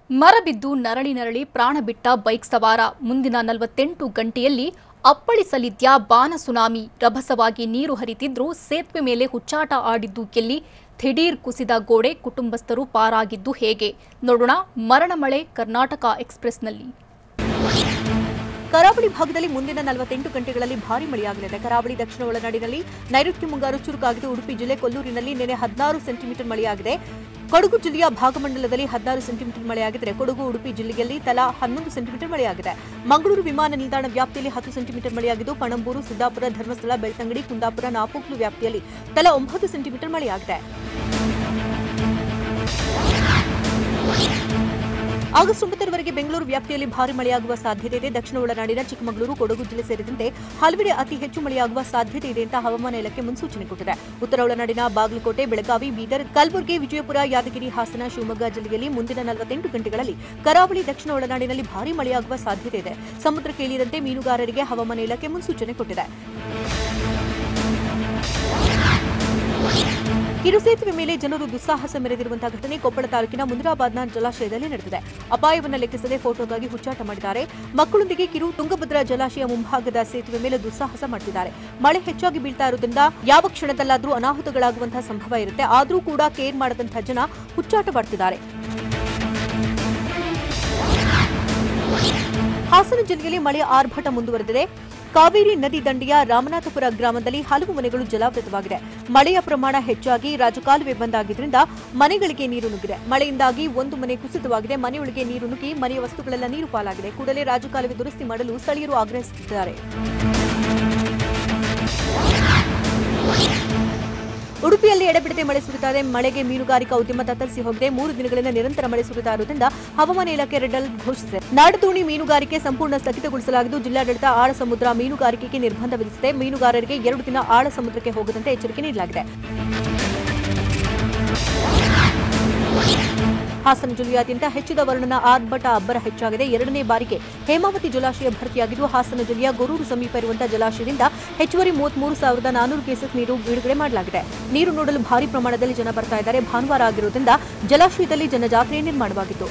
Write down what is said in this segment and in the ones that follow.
ಮರಬಿದ್ದು ನರಳಿ ಪ್ರಾಣ ಬಿಟ್ಟ ಬೈಕ್ ಸವಾರ ಮುಂದಿನ 48 ಗಂಟೆಯಲ್ಲಿ ಅಪ್ಪಳಿಸಲಿದ್ಯಾ ಬಾನ ಸುನಾಮಿ ರಭಸವಾಗಿ ನೀರು ಹರಿತಿದ್ರೂ ಸೇತುವೆ ಮೇಲೆ ಹುಚ್ಚಾಟ ಆಡಿದ್ದು ಕೆಲ್ಲಿ ಥಿಡೀರ್ ಕುಸಿದ ಗೋಡೆ ಕುಟುಂಬಸ್ಥರು ಪಾರಾಗಿದ್ದು ಹೇಗೆ ನೋಡೋಣ ಮರಣ ಮಳೆ ಕರ್ನಾಟಕ ಎಕ್ಸ್‌ಪ್ರೆಸ್‌ನಲ್ಲಿ ಕರಾವಳಿ ಭಾಗದಲ್ಲಿ ಮುಂದಿನ 48 ಗಂಟೆಗಳಲ್ಲಿ ಭಾರೀ ಮಳೆಯಾಗಲಿದೆ. ಕರಾವಳಿ ದಕ್ಷಿಣ ಒಳನಾಡಿನಲ್ಲಿ ನೈಋತ್ಯ ಮುಂಗಾರು ಚುರುಕಾಗಿದ್ದು ಉಡುಪಿ ಜಿಲ್ಲೆ ಕೊಲ್ಲೂರಿನಲ್ಲಿ ನಿನ್ನೆ 16 ಸೆಂಟಿಮೀಟರ್ ಮಳೆಯಾಗಿದೆ. ಕೊಡಗು ಜಿಲ್ಲೆಯ ಭಾಗಮಂಡಲದಲ್ಲಿ 16 ಸೆಂಟಿಮೀಟರ್ ಮಳೆಯಾಗಿದ್ದರೆ ಕೊಡಗು ಉಡುಪಿ ಜಿಲ್ಲೆಯಲ್ಲಿ ತಲಾ 11 ಸೆಂಟಿಮೀಟರ್ ಮಳೆಯಾಗಿದೆ. ಮಂಗಳೂರು ವಿಮಾನ ನಿಲ್ದಾಣ ವ್ಯಾಪ್ತಿಯಲ್ಲಿ 10 ಸೆಂಟಿಮೀಟರ್ ಮಳೆಯಾಗಿದ್ದು ಪಣಂಬೂರು, ಸಿದ್ದಾಪುರ, ಧರ್ಮಸ್ಥಳ, ಬೆಳ್ತಂಗಡಿ, ಕುಂದಾಪುರ, ನಾಪೋಕ್ಲು ವ್ಯಾಪ್ತಿಯಲ್ಲಿ ತಲಾ 9 ಸೆಂಟಿಮೀಟರ್ ಮಳೆಯಾಗಿದೆ. ಆಗಸ್ಟ್ 9ರವರೆಗೆ ಬೆಂಗಳೂರು ವ್ಯಾಪ್ತಿಯಲ್ಲಿ ಭಾರೀ ಮಳೆಯಾಗುವ ಸಾಧ್ಯತೆ ಇದೆ. ದಕ್ಷಿಣ ಒಳನಾಡಿನ ಚಿಕ್ಕಮಗಳೂರು, ಕೊಡಗು ಜಿಲ್ಲೆ ಸೇರಿದಂತೆ ಹಲವೆಡೆ ಅತಿ ಹೆಚ್ಚು ಮಳೆಯಾಗುವ ಸಾಧ್ಯತೆ ಇದೆ ಅಂತ ಹವಾಮಾನ ಇಲಾಖೆ ಮುನ್ಸೂಚನೆ ಕೊಟ್ಟಿದೆ. ಉತ್ತರ ಒಳನಾಡಿನ ಬಾಗಲಕೋಟೆ, ಬೆಳಗಾವಿ, ಬೀದರ್, ಕಲಬುರಗಿ, ವಿಜಯಪುರ, ಯಾದಗಿರಿ, ಹಾಸನ, ಶಿವಮೊಗ್ಗ ಜಿಲ್ಲೆಯಲ್ಲಿ ಮುಂದಿನ 48 ಗಂಟೆಗಳಲ್ಲಿ ಕರಾವಳಿ ದಕ್ಷಿಣ ಒಳನಾಡಿನಲ್ಲಿ ಭಾರೀ ಮಳೆಯಾಗುವ ಸಾಧ್ಯತೆ ಇದೆ. ಸಮುದ್ರಕ್ಕೆ ಇಳಿಯದಂತೆ ಮೀನುಗಾರರಿಗೆ ಹವಾಮಾನ ಇಲಾಖೆ ಮುನ್ಸೂಚನೆ ಕೊಟ್ಟಿದೆ. ಕಿರು ಸೇತುವೆ ಮೇಲೆ ಜನರು ದುಸ್ಸಾಹಸ ಮೆರೆದಿರುವಂತಹ ಘಟನೆ ಕೊಪ್ಪಳ ತಾಲೂಕಿನ ಮುಂದ್ರಾಬಾದ್ನ ಜಲಾಶಯದಲ್ಲಿ ನಡೆದಿದೆ. ಅಪಾಯವನ್ನು ಲೆಕ್ಕಿಸದೆ ಫೋಟೋಗಾಗಿ ಹುಚ್ಚಾಟ ಮಾಡಿದ್ದಾರೆ. ಮಕ್ಕಳೊಂದಿಗೆ ಕಿರು ತುಂಗಭದ್ರಾ ಜಲಾಶಯ ಮುಂಭಾಗದ ಸೇತುವೆ ಮೇಲೆ ದುಸ್ಸಾಹಸ ಮಾಡುತ್ತಿದ್ದಾರೆ. ಮಳೆ ಹೆಚ್ಚಾಗಿ ಬೀಳ್ತಾ ಇರೋದ್ರಿಂದ ಯಾವ ಕ್ಷಣದಲ್ಲಾದರೂ ಅನಾಹುತಗಳಾಗುವಂತಹ ಸಂಭವ ಇರುತ್ತೆ. ಆದರೂ ಕೂಡ ಕೇರ್ ಮಾಡದಂತಹ ಜನ ಹುಚ್ಚಾಟ ಮಾಡ್ತಿದ್ದಾರೆ. ಹಾಸನ ಜಿಲ್ಲೆಯಲ್ಲಿ ಮಳೆಯ ಆರ್ಭಟ ಮುಂದುವರೆದಿದೆ. ಕಾವೇರಿ ನದಿ ದಂಡೆಯ ರಾಮನಾಥಪುರ ಗ್ರಾಮದಲ್ಲಿ ಹಲವು ಮನೆಗಳು ಜಲಾವೃತವಾಗಿದೆ. ಮಳೆಯ ಪ್ರಮಾಣ ಹೆಚ್ಚಾಗಿ ರಾಜಕಾಲುವೆ ಬಂದಾಗಿದ್ದರಿಂದ ಮನೆಗಳಿಗೆ ನೀರು ನುಗ್ಗಿದೆ. ಮಳೆಯಿಂದಾಗಿ ಒಂದು ಮನೆ ಕುಸಿತವಾಗಿದೆ. ಮನೆಯೊಳಗೆ ನೀರು ನುಗ್ಗಿ ಮನೆಯ ವಸ್ತುಗಳೆಲ್ಲ ನೀರು ಪಾಲಾಗಿದೆ. ಕೂಡಲೇ ರಾಜಕಾಲುವೆ ದುರಸ್ತಿ ಮಾಡಲು ಸ್ಥಳೀಯರು ಆಗ್ರಹಿಸುತ್ತಿದ್ದಾರೆ. ಉಡುಪಿಯಲ್ಲಿ ಎಡೆಬಿಡದೆ ಮಳೆ ಸುರಿತಾ ಇದೆ. ಮಳೆಗೆ ಮೀನುಗಾರಿಕಾ ಉದ್ಯಮ ತತ್ತರಿಸಿ ಹೋಗಿದೆ. 3 ದಿನಗಳಿಂದ ನಿರಂತರ ಮಳೆ ಸುರಿತಾ ಇರುವುದರಿಂದ ಹವಾಮಾನ ಇಲಾಖೆ ರೆಡ್ ಅಲರ್ಟ್ ಘೋಷಿಸಿದೆ. ನಾಡದೋಣಿ ಮೀನುಗಾರಿಕೆ ಸಂಪೂರ್ಣ ಸ್ಥಗಿತಗೊಳಿಸಲಾಗಿದ್ದು ಜಿಲ್ಲಾಡಳಿತ ಆಳ ಸಮುದ್ರ ಮೀನುಗಾರಿಕೆಗೆ ನಿರ್ಬಂಧ ವಿಧಿಸಿದೆ. ಮೀನುಗಾರರಿಗೆ 2 ದಿನ ಆಳ ಸಮುದ್ರಕ್ಕೆ ಹೋಗದಂತೆ ಎಚ್ಚರಿಕೆ ನೀಡಲಾಗಿದೆ. ಹಾಸನ ಜಿಲ್ಲೆಯಾದ್ಯಂತ ಹೆಚ್ಚಿದ ವರುಣನ ಆರ್ಭಟ ಅಬ್ಬರ ಹೆಚ್ಚಾಗಿದೆ. 2ನೇ ಬಾರಿಗೆ ಹೇಮಾವತಿ ಜಲಾಶಯ ಭರ್ತಿಯಾಗಿದ್ದು ಹಾಸನ ಜಿಲ್ಲೆಯ ಗೊರೂರು ಸಮೀಪ ಇರುವಂತಹ ಜಲಾಶಯದಿಂದ ಹೆಚ್ಚುವರಿ 33,400 ಕ್ಯೂಸೆಕ್ ನೀರು ಬಿಡುಗಡೆ ಮಾಡಲಾಗಿದೆ. ನೀರು ನೋಡಲು ಭಾರೀ ಪ್ರಮಾಣದಲ್ಲಿ ಜನ ಬರ್ತಾ ಇದ್ದಾರೆ. ಭಾನುವಾರ ಆಗಿರುವುದರಿಂದ ಜಲಾಶಯದಲ್ಲಿ ಜನಜಾತ್ರೆ ನಿರ್ಮಾಣವಾಗಿತ್ತು.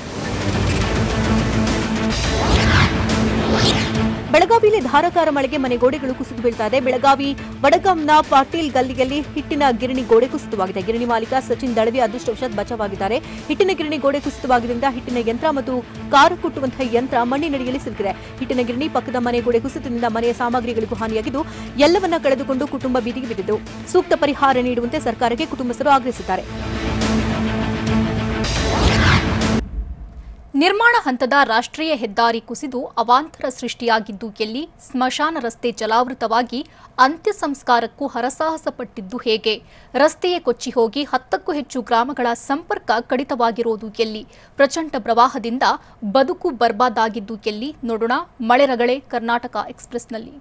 ಬೆಳಗಾವಿಯಲ್ಲಿ ಧಾರಾಕಾರ ಮಳೆಗೆ ಮನೆ ಗೋಡೆಗಳು ಕುಸಿದು ಬೀಳ್ತಾ ಇದೆ. ಬೆಳಗಾವಿ ವಡಗಾಂನ ಪಾಟೀಲ್ ಗಲ್ಲಿಯಲ್ಲಿ ಹಿಟ್ಟಿನ ಗಿರಣಿ ಗೋಡೆ ಕುಸಿತವಾಗಿದೆ. ಗಿರಣಿ ಮಾಲೀಕ ಸಚಿನ್ ದಳವಿ ಅದೃಷ್ಟವಶಾತ್ ಬಚಾವಾಗಿದ್ದಾರೆ. ಹಿಟ್ಟಿನ ಗಿರಣಿ ಗೋಡೆ ಕುಸಿತವಾಗಿದ್ದರಿಂದ ಹಿಟ್ಟಿನ ಯಂತ್ರ ಮತ್ತು ಕಾರು ಕುಟ್ಟುವಂತಹ ಯಂತ್ರ ಮಣ್ಣಿನಡಿಯಲ್ಲಿ ಸಿಲುಕಿದೆ. ಹಿಟ್ಟಿನ ಗಿರಣಿ ಪಕ್ಕದ ಮನೆ ಗೋಡೆ ಕುಸಿತದಿಂದ ಮನೆಯ ಸಾಮಗ್ರಿಗಳಿಗೂ ಹಾನಿಯಾಗಿದ್ದು ಎಲ್ಲವನ್ನ ಕಳೆದುಕೊಂಡು ಕುಟುಂಬ ಬೀದಿಗೆ ಬಿದ್ದಿದ್ದು ಸೂಕ್ತ ಪರಿಹಾರ ನೀಡುವಂತೆ ಸರ್ಕಾರಕ್ಕೆ ಕುಟುಂಬಸ್ಥರು ಆಗ್ರಹಿಸಿದ್ದಾರೆ. ನಿರ್ಮಾಣ ಹಂತದ ರಾಷ್ಟ್ರೀಯ ಹೆದ್ದಾರಿ ಕುಸಿದು ಅವಾಂತರ ಸೃಷ್ಟಿಯಾಗಿದ್ದು ಎಲ್ಲಿ ಸ್ಮಶಾನ ರಸ್ತೆ ಜಲಾವೃತವಾಗಿ ಅಂತ್ಯ ಸಂಸ್ಕಾರಕ್ಕೂ ಹರಸಾಹಸ ಪಟ್ಟಿದ್ದು ಹೇಗೆ ರಸ್ತೆಯೇ ಕೊಚ್ಚಿ ಹೋಗಿ 10ಕ್ಕೂ ಹೆಚ್ಚು ಗ್ರಾಮಗಳ ಸಂಪರ್ಕ ಕಡಿತವಾಗಿರೋದು ಎಲ್ಲಿ ಪ್ರಚಂಡ ಪ್ರವಾಹದಿಂದ ಬದುಕು ಬರ್ಬಾದಾಗಿದ್ದು ಎಲ್ಲಿ ನೋಡೋಣ ಮಳೆ ರಗಳೆ ಕರ್ನಾಟಕ ಎಕ್ಸ್‌ಪ್ರೆಸ್‌ನಲ್ಲಿ.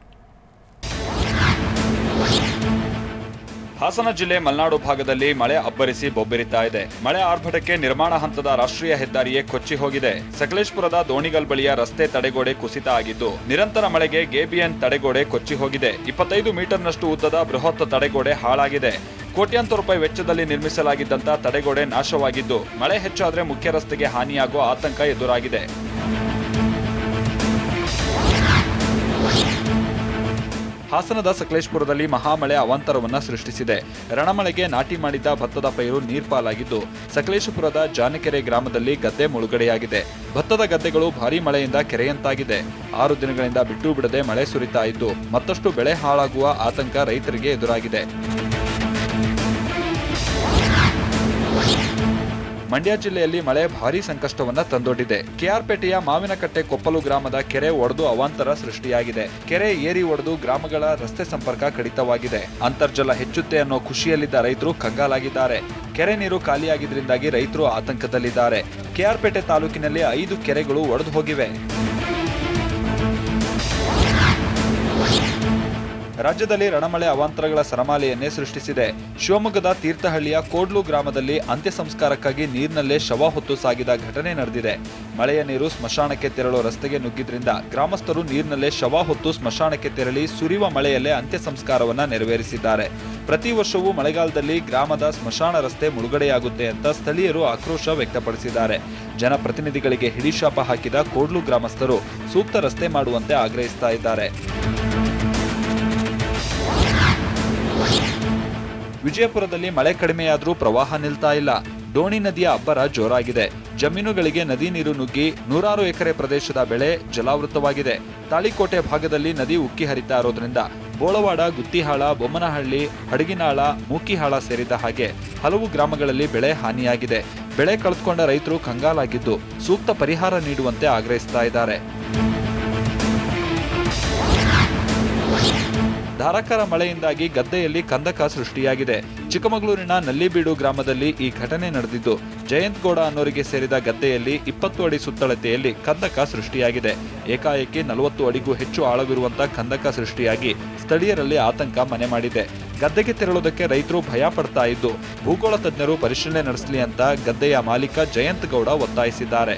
ಹಾಸನ ಜಿಲ್ಲೆ ಮಲೆನಾಡು ಭಾಗದಲ್ಲಿ ಮಳೆ ಅಬ್ಬರಿಸಿ ಬೊಬ್ಬೆರಿತಾ ಇದೆ. ಮಳೆ ಆರ್ಭಟಕ್ಕೆ ನಿರ್ಮಾಣ ಹಂತದ ರಾಷ್ಟ್ರೀಯ ಹೆದ್ದಾರಿಯೇ ಕೊಚ್ಚಿ ಹೋಗಿದೆ. ಸಕಲೇಶಪುರದ ದೋಣಿಗಲ್ ಬಳಿಯ ರಸ್ತೆ ತಡೆಗೋಡೆ ಕುಸಿತ ಆಗಿದ್ದು ನಿರಂತರ ಮಳೆಗೆ ಗೇಬಿಯನ್ ತಡೆಗೋಡೆ ಕೊಚ್ಚಿ ಹೋಗಿದೆ. 25 ಮೀಟರ್ನಷ್ಟು ಉದ್ದದ ಬೃಹತ್ ತಡೆಗೋಡೆ ಹಾಳಾಗಿದೆ. ಕೋಟ್ಯಾಂತರ ರೂಪಾಯಿ ವೆಚ್ಚದಲ್ಲಿ ನಿರ್ಮಿಸಲಾಗಿದ್ದಂತ ತಡೆಗೋಡೆ ನಾಶವಾಗಿದ್ದು ಮಳೆ ಹೆಚ್ಚಾದ್ರೆ ಮುಖ್ಯ ರಸ್ತೆಗೆ ಹಾನಿಯಾಗುವ ಆತಂಕ ಎದುರಾಗಿದೆ. ಹಾಸನದ ಸಕಲೇಶಪುರದಲ್ಲಿ ಮಹಾಮಳೆ ಅವಾಂತರವನ್ನ ಸೃಷ್ಟಿಸಿದೆ. ರಣಮಳೆಗೆ ನಾಟಿ ಮಾಡಿದ್ದ ಭತ್ತದ ಪೈರು ನೀರ್ಪಾಲಾಗಿದ್ದು ಸಕಲೇಶಪುರದ ಜಾನಕೆರೆ ಗ್ರಾಮದಲ್ಲಿ ಗದ್ದೆ ಮುಳುಗಡೆಯಾಗಿದೆ. ಭತ್ತದ ಗದ್ದೆಗಳು ಭಾರೀ ಮಳೆಯಿಂದ ಕೆರೆಯಂತಾಗಿದೆ. 6 ದಿನಗಳಿಂದ ಬಿಟ್ಟು ಬಿಡದೆ ಮಳೆ ಸುರಿತಾ ಇದ್ದು ಮತ್ತಷ್ಟು ಬೆಳೆ ಹಾಳಾಗುವ ಆತಂಕ ರೈತರಿಗೆ ಎದುರಾಗಿದೆ. ಮಂಡ್ಯ ಜಿಲ್ಲೆಯಲ್ಲಿ ಮಳೆ ಭಾರೀ ಸಂಕಷ್ಟವನ್ನ ತಂದೊಡ್ಡಿದೆ. ಕೆಆರ್ಪೇಟೆಯ ಮಾವಿನಕಟ್ಟೆ ಕೊಪ್ಪಲು ಗ್ರಾಮದ ಕೆರೆ ಒಡೆದು ಅವಾಂತರ ಸೃಷ್ಟಿಯಾಗಿದೆ. ಕೆರೆ ಏರಿ ಒಡೆದು ಗ್ರಾಮಗಳ ರಸ್ತೆ ಸಂಪರ್ಕ ಕಡಿತವಾಗಿದೆ. ಅಂತರ್ಜಲ ಹೆಚ್ಚುತ್ತೆ ಅನ್ನೋ ಖುಷಿಯಲ್ಲಿದ್ದ ರೈತರು ಕಂಗಾಲಾಗಿದ್ದಾರೆ. ಕೆರೆ ನೀರು ಖಾಲಿಯಾಗಿದ್ದರಿಂದಾಗಿ ರೈತರು ಆತಂಕದಲ್ಲಿದ್ದಾರೆ. ಕೆಆರ್ಪೇಟೆ ತಾಲೂಕಿನಲ್ಲಿ 5 ಕೆರೆಗಳು ಒಡೆದು ಹೋಗಿವೆ. ರಾಜ್ಯದಲ್ಲಿ ರಣಮಳೆ ಅವಾಂತರಗಳ ಸರಮಾಲೆಯನ್ನೇ ಸೃಷ್ಟಿಸಿದೆ. ಶಿವಮೊಗ್ಗದ ತೀರ್ಥಹಳ್ಳಿಯ ಕೋಡ್ಲು ಗ್ರಾಮದಲ್ಲಿ ಅಂತ್ಯ ಸಂಸ್ಕಾರಕ್ಕಾಗಿ ನೀರಿನಲ್ಲೇ ಶವ ಹೊತ್ತು ಸಾಗಿದ ಘಟನೆ ನಡೆದಿದೆ. ಮಳೆಯ ನೀರು ಸ್ಮಶಾನಕ್ಕೆ ತೆರಳೋ ರಸ್ತೆಗೆ ನುಗ್ಗಿದ್ರಿಂದ ಗ್ರಾಮಸ್ಥರು ನೀರಿನಲ್ಲೇ ಶವ ಹೊತ್ತು ಸ್ಮಶಾನಕ್ಕೆ ತೆರಳಿ ಸುರಿಯುವ ಮಳೆಯಲ್ಲೇ ಅಂತ್ಯ ಸಂಸ್ಕಾರವನ್ನ ನೆರವೇರಿಸಿದ್ದಾರೆ. ಪ್ರತಿ ವರ್ಷವೂ ಮಳೆಗಾಲದಲ್ಲಿ ಗ್ರಾಮದ ಸ್ಮಶಾನ ರಸ್ತೆ ಮುಳುಗಡೆಯಾಗುತ್ತೆ ಅಂತ ಸ್ಥಳೀಯರು ಆಕ್ರೋಶ ವ್ಯಕ್ತಪಡಿಸಿದ್ದಾರೆ. ಜನಪ್ರತಿನಿಧಿಗಳಿಗೆ ಹಿಡಿಶಾಪ ಹಾಕಿದ ಕೋಡ್ಲು ಗ್ರಾಮಸ್ಥರು ಸೂಕ್ತ ರಸ್ತೆ ಮಾಡುವಂತೆ ಆಗ್ರಹಿಸ್ತಾ ಇದ್ದಾರೆ. ವಿಜಯಪುರದಲ್ಲಿ ಮಳೆ ಕಡಿಮೆಯಾದರೂ ಪ್ರವಾಹ ನಿಲ್ತಾ ಇಲ್ಲ. ಡೋಣಿ ನದಿಯ ಅಬ್ಬರ ಜೋರಾಗಿದೆ. ಜಮೀನುಗಳಿಗೆ ನದಿ ನೀರು ನುಗ್ಗಿ ನೂರಾರು ಎಕರೆ ಪ್ರದೇಶದ ಬೆಳೆ ಜಲಾವೃತವಾಗಿದೆ. ತಾಳಿಕೋಟೆ ಭಾಗದಲ್ಲಿ ನದಿ ಉಕ್ಕಿ ಹರಿತಾ ಇರೋದ್ರಿಂದ ಬೋಳವಾಡ, ಗುತ್ತಿಹಾಳ, ಬೊಮ್ಮನಹಳ್ಳಿ, ಹಡಗಿನಾಳ, ಮೂಕಿಹಾಳ ಸೇರಿದ ಹಾಗೆ ಹಲವು ಗ್ರಾಮಗಳಲ್ಲಿ ಬೆಳೆ ಹಾನಿಯಾಗಿದೆ. ಬೆಳೆ ಕಳೆದುಕೊಂಡ ರೈತರು ಕಂಗಾಲಾಗಿದ್ದು ಸೂಕ್ತ ಪರಿಹಾರ ನೀಡುವಂತೆ ಆಗ್ರಹಿಸ್ತಾ ಇದ್ದಾರೆ. ಧಾರಾಕಾರ ಮಳೆಯಿಂದಾಗಿ ಗದ್ದೆಯಲ್ಲಿ ಕಂದಕ ಸೃಷ್ಟಿಯಾಗಿದೆ. ಚಿಕ್ಕಮಗಳೂರಿನ ನಲ್ಲಿಬೀಡು ಗ್ರಾಮದಲ್ಲಿ ಈ ಘಟನೆ ನಡೆದಿದ್ದು, ಜಯಂತ್ ಗೌಡ ಅನ್ನೋರಿಗೆ ಸೇರಿದ ಗದ್ದೆಯಲ್ಲಿ 20 ಅಡಿ ಸುತ್ತಳತೆಯಲ್ಲಿ ಕಂದಕ ಸೃಷ್ಟಿಯಾಗಿದೆ. ಏಕಾಏಕಿ 40 ಅಡಿಗೂ ಹೆಚ್ಚು ಆಳವಿರುವಂತಹ ಕಂದಕ ಸೃಷ್ಟಿಯಾಗಿ ಸ್ಥಳೀಯರಲ್ಲಿ ಆತಂಕ ಮನೆ ಮಾಡಿದೆ. ಗದ್ದೆಗೆ ತೆರಳುವುದಕ್ಕೆ ರೈತರು ಭಯ ಪಡ್ತಾ ಇದ್ದು, ಭೂಗೋಳ ತಜ್ಞರು ಪರಿಶೀಲನೆ ನಡೆಸಲಿ ಅಂತ ಗದ್ದೆಯ ಮಾಲೀಕ ಜಯಂತ್ ಗೌಡ ಒತ್ತಾಯಿಸಿದ್ದಾರೆ.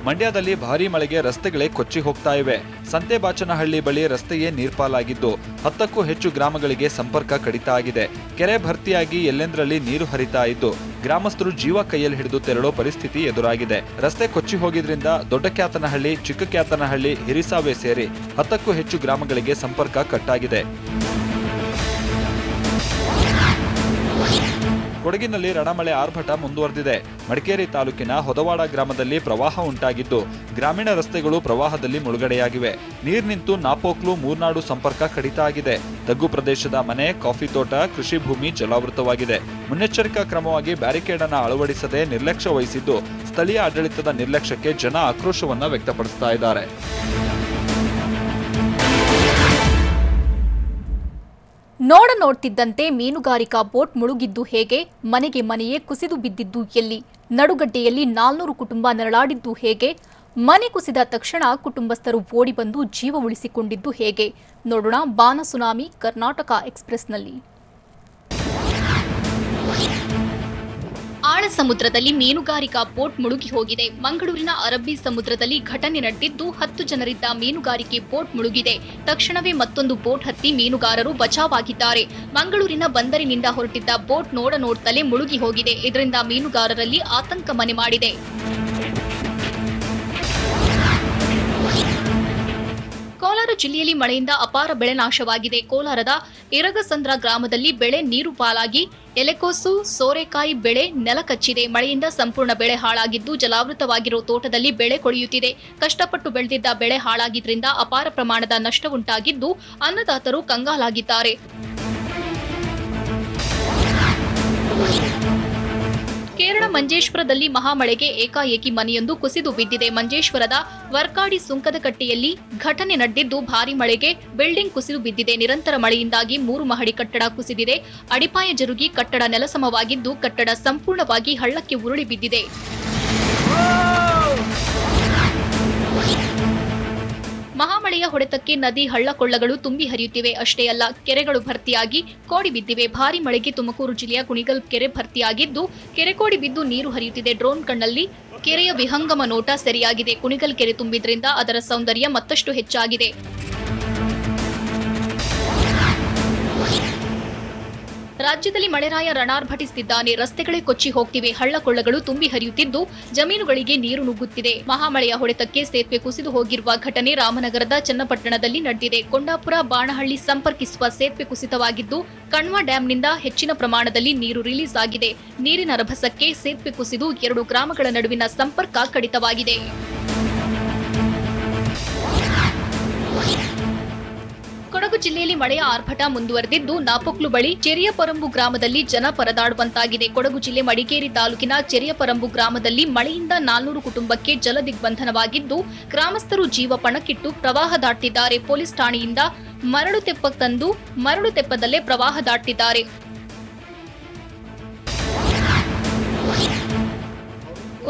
ಮಂಡ್ಯದಲ್ಲಿ ಭಾರೀ ಮಳೆಗೆ ರಸ್ತೆಗಳೇ ಕೊಚ್ಚಿ ಹೋಗ್ತಾ ಇವೆ. ಸಂತೆಬಾಚನಹಳ್ಳಿ ಬಳಿ ರಸ್ತೆಯೇ ನೀರ್ಪಾಲಾಗಿದ್ದು 10ಕ್ಕೂ ಹೆಚ್ಚು ಗ್ರಾಮಗಳಿಗೆ ಸಂಪರ್ಕ ಕಡಿತ ಆಗಿದೆ. ಕೆರೆ ಭರ್ತಿಯಾಗಿ ಎಲ್ಲೆಂದರಲ್ಲಿ ನೀರು ಹರಿತಾ ಇದ್ದು ಗ್ರಾಮಸ್ಥರು ಜೀವ ಕೈಯಲ್ಲಿ ಹಿಡಿದು ತೆರಳೋ ಪರಿಸ್ಥಿತಿ ಎದುರಾಗಿದೆ. ರಸ್ತೆ ಕೊಚ್ಚಿ ಹೋಗಿದ್ರಿಂದ ದೊಡ್ಡಕ್ಯಾತನಹಳ್ಳಿ, ಚಿಕ್ಕಕ್ಯಾತನಹಳ್ಳಿ, ಹಿರಿಸಾವೆ ಸೇರಿ 10ಕ್ಕೂ ಹೆಚ್ಚು ಗ್ರಾಮಗಳಿಗೆ ಸಂಪರ್ಕ ಕಟ್ಟಾಗಿದೆ. ಕೊಡಗಿನಲ್ಲಿ ರಣಮಳೆ ಆರ್ಭಟ ಮುಂದುವರೆದಿದೆ. ಮಡಿಕೇರಿ ತಾಲೂಕಿನ ಹೊದವಾಡ ಗ್ರಾಮದಲ್ಲಿ ಪ್ರವಾಹ ಉಂಟಾಗಿದ್ದು ಗ್ರಾಮೀಣ ರಸ್ತೆಗಳು ಪ್ರವಾಹದಲ್ಲಿ ಮುಳುಗಡೆಯಾಗಿವೆ. ನೀರು ನಿಂತು ನಾಪೋಕ್ಲು, ಮೂರ್ನಾಡು ಸಂಪರ್ಕ ಕಡಿತ ಆಗಿದೆ. ತಗ್ಗು ಪ್ರದೇಶದ ಮನೆ, ಕಾಫಿ ತೋಟ, ಕೃಷಿ ಭೂಮಿ ಜಲಾವೃತವಾಗಿದೆ. ಮುನ್ನೆಚ್ಚರಿಕಾ ಕ್ರಮವಾಗಿ ಬ್ಯಾರಿಕೇಡ್ ಅನ್ನು ಅಳವಡಿಸದೆ ನಿರ್ಲಕ್ಷ್ಯ ವಹಿಸಿದ್ದು ಸ್ಥಳೀಯ ಆಡಳಿತದ ನಿರ್ಲಕ್ಷ್ಯಕ್ಕೆ ಜನ ಆಕ್ರೋಶವನ್ನ ವ್ಯಕ್ತಪಡಿಸ್ತಾ ಇದ್ದಾರೆ. ನೋಡ್ತಿದ್ದಂತೆ ಮೀನುಗಾರಿಕಾ ಬೋಟ್ ಮುಳುಗಿದ್ದು ಹೇಗೆ? ಮನೆಗೆ ಮನೆಯೇ ಕುಸಿದು ಬಿದ್ದಿದ್ದು ಎಲ್ಲಿ? ನಡುಗಡ್ಡೆಯಲ್ಲಿ 400 ಕುಟುಂಬ ನರಳಾಡಿದ್ದು ಹೇಗೆ? ಮನೆ ಕುಸಿದ ತಕ್ಷಣ ಕುಟುಂಬಸ್ಥರು ಓಡಿ ಬಂದು ಜೀವ ಉಳಿಸಿಕೊಂಡಿದ್ದು ಹೇಗೆ? ನೋಡೋಣ ಬಾನ ಸುನಾಮಿ ಕರ್ನಾಟಕ ಎಕ್ಸ್‌ಪ್ರೆಸ್‌ನಲ್ಲಿ. ಆಳ ಸಮುದ್ರದಲ್ಲಿ ಮೀನುಗಾರಿಕಾ ಬೋಟ್ ಮುಳುಗಿ ಹೋಗಿದೆ. ಮಂಗಳೂರಿನ ಅರಬ್ಬಿ ಸಮುದ್ರದಲ್ಲಿ ಘಟನೆ ನಡೆದಿದ್ದು 10 ಜನರಿದ್ದ ಮೀನುಗಾರಿಕೆ ಬೋಟ್ ಮುಳುಗಿದೆ. ತಕ್ಷಣವೇ ಮತ್ತೊಂದು ಬೋಟ್ ಹತ್ತಿ ಮೀನುಗಾರರು ಬಚಾವಾಗಿದ್ದಾರೆ. ಮಂಗಳೂರಿನ ಬಂದರಿನಿಂದ ಹೊರಟಿದ್ದ ಬೋಟ್ ನೋಡ್ತಲೇ ಮುಳುಗಿ ಹೋಗಿದೆ. ಇದರಿಂದ ಮೀನುಗಾರರಲ್ಲಿ ಆತಂಕ ಮನೆ ಮಾಡಿದೆ. ಕೋಲಾರ ಜಿಲ್ಲೆಯಲ್ಲಿ ಮಳೆಯಿಂದ ಅಪಾರ ಬೆಳೆ ನಾಶವಾಗಿದೆ. ಕೋಲಾರದ ಇರಗಸಂದ್ರ ಗ್ರಾಮದಲ್ಲಿ ಬೆಳೆ ನೀರು ಪಾಲಾಗಿ ಎಲೆಕೋಸು, ಸೋರೆಕಾಯಿ ಬೆಳೆ ನೆಲಕಚ್ಚಿದೆ. ಮಳೆಯಿಂದ ಸಂಪೂರ್ಣ ಬೆಳೆ ಹಾಳಾಗಿದ್ದು ಜಲಾವೃತವಾಗಿರೋ ತೋಟದಲ್ಲಿ ಬೆಳೆ ಕೊಳೆಯುತ್ತಿದೆ. ಕಷ್ಟಪಟ್ಟು ಬೆಳೆದಿದ್ದ ಬೆಳೆ ಹಾಳಾಗಿದ್ರಿಂದ ಅಪಾರ ಪ್ರಮಾಣದ ನಷ್ಟವುಂಟಾಗಿದ್ದು ಅನ್ನದಾತರು ಕಂಗಾಲಾಗಿದ್ದಾರೆ. ಕೇರಳ ಮಂಜೇಶ್ವರದಲ್ಲಿ ಮಹಾಮಳೆಗೆ ಏಕಾಏಕಿ ಮನೆಯೊಂದು ಕುಸಿದು ಬಿದ್ದಿದೆ. ಮಂಜೇಶ್ವರದ ವರ್ಕಾಡಿ ಸುಂಕದಕಟ್ಟೆಯಲ್ಲಿ ಘಟನೆ ನಡೆದಿದ್ದು ಭಾರೀ ಮಳೆಗೆ ಬಿಲ್ಡಿಂಗ್ ಕುಸಿದು ಬಿದ್ದಿದೆ. ನಿರಂತರ ಮಳೆಯಿಂದಾಗಿ 3 ಮಹಡಿ ಕಟ್ಟಡ ಕುಸಿದಿದೆ. ಅಡಿಪಾಯ ಜರುಗಿ ಕಟ್ಟಡ ನೆಲಸಮವಾಗಿದ್ದು ಕಟ್ಟಡ ಸಂಪೂರ್ಣವಾಗಿ ಹಳ್ಳಕ್ಕೆ ಉರುಳಿ ಬಿದ್ದಿದೆ. ಮಹಾಮಳೆಯ ಹೊಡೆತಕ್ಕೆ ನದಿ ಹಳ್ಳಕೊಳ್ಳಗಳು ತುಂಬಿ ಹರಿಯುತ್ತಿವೆ. ಅಷ್ಟೇ ಅಲ್ಲ, ಕೆರೆಗಳು ಭರ್ತಿಯಾಗಿ ಕೋಡಿ ಬಿದ್ದಿವೆ. ಭಾರೀ ಮಳೆಗೆ ತುಮಕೂರು ಜಿಲ್ಲೆಯ ಕುಣಿಗಲ್ ಕೆರೆ ಭರ್ತಿಯಾಗಿದ್ದು ಕೆರೆ ಕೋಡಿ ಬಿದ್ದು ನೀರು ಹರಿಯುತ್ತಿದೆ. ಡ್ರೋನ್ ಕಣ್ಣಲ್ಲಿ ಕೆರೆಯ ವಿಹಂಗಮ ನೋಟ ಸೆರೆಯಾಗಿದೆ. ಕುಣಿಗಲ್ ಕೆರೆ ತುಂಬಿದ್ರಿಂದ ಅದರ ಸೌಂದರ್ಯ ಮತ್ತಷ್ಟು ಹೆಚ್ಚಾಗಿದೆ. ರಾಜ್ಯದಲ್ಲಿ ಮಳೆರಾಯ ರಣಾರ್ಭಟಿಸುತ್ತಿದ್ದಾನೆ. ರಸ್ತೆಗಳೇ ಕೊಚ್ಚಿ ಹೋಗ್ತಿವೆ. ಹಳ್ಳಕೊಳ್ಳಗಳು ತುಂಬಿ ಹರಿಯುತ್ತಿದ್ದು ಜಮೀನುಗಳಿಗೆ ನೀರು ನುಗ್ಗುತ್ತಿದೆ. ಮಹಾಮಳೆಯ ಹೊಡೆತಕ್ಕೆ ಸೇತುವೆ ಕುಸಿದು ಹೋಗಿರುವ ಘಟನೆ ರಾಮನಗರದ ಚನ್ನಪಟ್ಟಣದಲ್ಲಿ ನಡೆದಿದೆ. ಕೊಂಡಾಪುರ ಬಾಣಹಳ್ಳಿ ಸಂಪರ್ಕಿಸುವ ಸೇತುವೆ ಕುಸಿತವಾಗಿದ್ದು ಕಣ್ವ ಡ್ಯಾಂನಿಂದ ಹೆಚ್ಚಿನ ಪ್ರಮಾಣದಲ್ಲಿ ನೀರು ರಿಲೀಸ್ ಆಗಿದೆ. ನೀರಿನ ರಭಸಕ್ಕೆ ಸೇತುವೆ ಕುಸಿದು 2 ಗ್ರಾಮಗಳ ನಡುವಿನ ಸಂಪರ್ಕ ಕಡಿತವಾಗಿದೆ. ಕೊಡಗು ಜಿಲ್ಲೆಯಲ್ಲಿ ಮಳೆಯ ಆರ್ಭಟ ಮುಂದುವರೆದಿದ್ದು ನಾಪೊಕ್ಲು ಬಳಿ ಚೆರಿಯಪರಂಬು ಗ್ರಾಮದಲ್ಲಿ ಜನ ಪರದಾಡುವಂತಾಗಿದೆ. ಕೊಡಗು ಜಿಲ್ಲೆ ಮಡಿಕೇರಿ ತಾಲೂಕಿನ ಚೆರಿಯಪರಂಬು ಗ್ರಾಮದಲ್ಲಿ ಮಳೆಯಿಂದ 400 ಕುಟುಂಬಕ್ಕೆ ಜಲ ದಿಗ್ಬಂಧನವಾಗಿದ್ದು ಗ್ರಾಮಸ್ಥರು ಜೀವ ಪಣಕ್ಕಿಟ್ಟು ಪ್ರವಾಹ ದಾಟಿದ್ದಾರೆ. ಪೊಲೀಸ್ ಠಾಣೆಯಿಂದ ಮರಳು ತೆಪ್ಪ ತಂದು ಮರಳು ತೆಪ್ಪದಲ್ಲೇ ಪ್ರವಾಹ ದಾಟಿದ್ದಾರೆ.